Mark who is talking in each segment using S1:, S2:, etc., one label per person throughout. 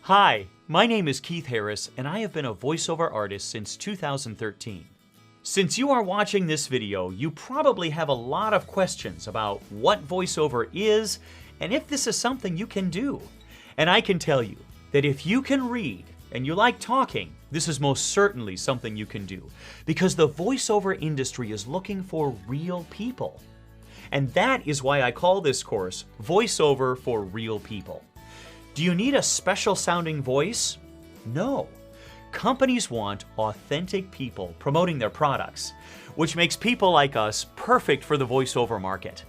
S1: Hi, my name is Keith Harris, and I have been a voiceover artist since 2013. Since you are watching this video, you probably have a lot of questions about what voiceover is and if this is something you can do. And I can tell you that if you can read and you like talking, this is most certainly something you can do, because the voiceover industry is looking for real people. And that is why I call this course Voiceover for Real People. Do you need a special sounding voice? No. Companies want authentic people promoting their products, which makes people like us perfect for the voiceover market.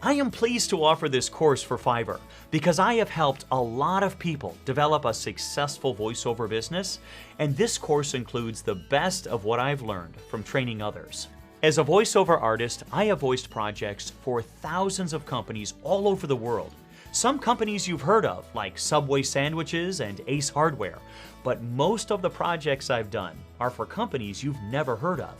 S1: I am pleased to offer this course for Fiverr because I have helped a lot of people develop a successful voiceover business, and this course includes the best of what I've learned from training others. As a voiceover artist, I have voiced projects for thousands of companies all over the world. Some companies you've heard of, like Subway Sandwiches and Ace Hardware, but most of the projects I've done are for companies you've never heard of.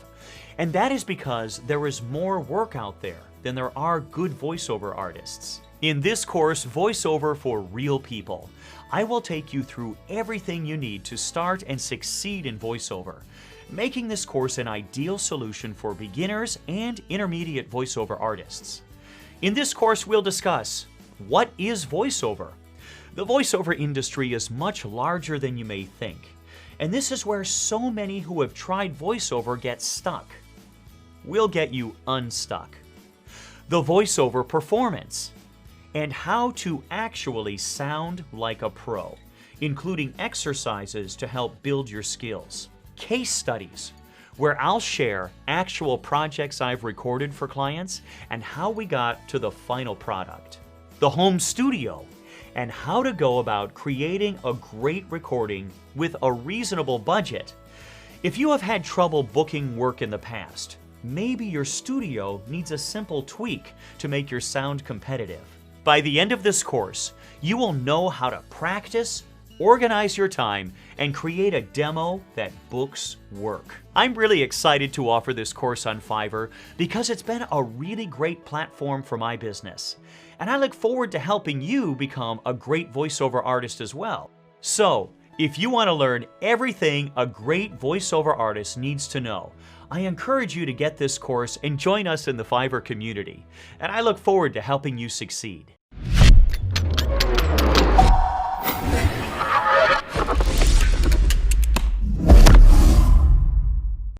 S1: And that is because there is more work out there than there are good voiceover artists. In this course, Voiceover for Real People, I will take you through everything you need to start and succeed in voiceover, making this course an ideal solution for beginners and intermediate voiceover artists. In this course, we'll discuss: what is voiceover? The voiceover industry is much larger than you may think, and this is where so many who have tried voiceover get stuck. We'll get you unstuck. The voiceover performance, and how to actually sound like a pro, including exercises to help build your skills. Case studies, where I'll share actual projects I've recorded for clients and how we got to the final product. The home studio, and how to go about creating a great recording with a reasonable budget. If you have had trouble booking work in the past, maybe your studio needs a simple tweak to make your sound competitive. By the end of this course, you will know how to practice, organize your time, and create a demo that books work. I'm really excited to offer this course on Fiverr because it's been a really great platform for my business. And I look forward to helping you become a great voiceover artist as well. So, if you want to learn everything a great voiceover artist needs to know, I encourage you to get this course and join us in the Fiverr community. And I look forward to helping you succeed.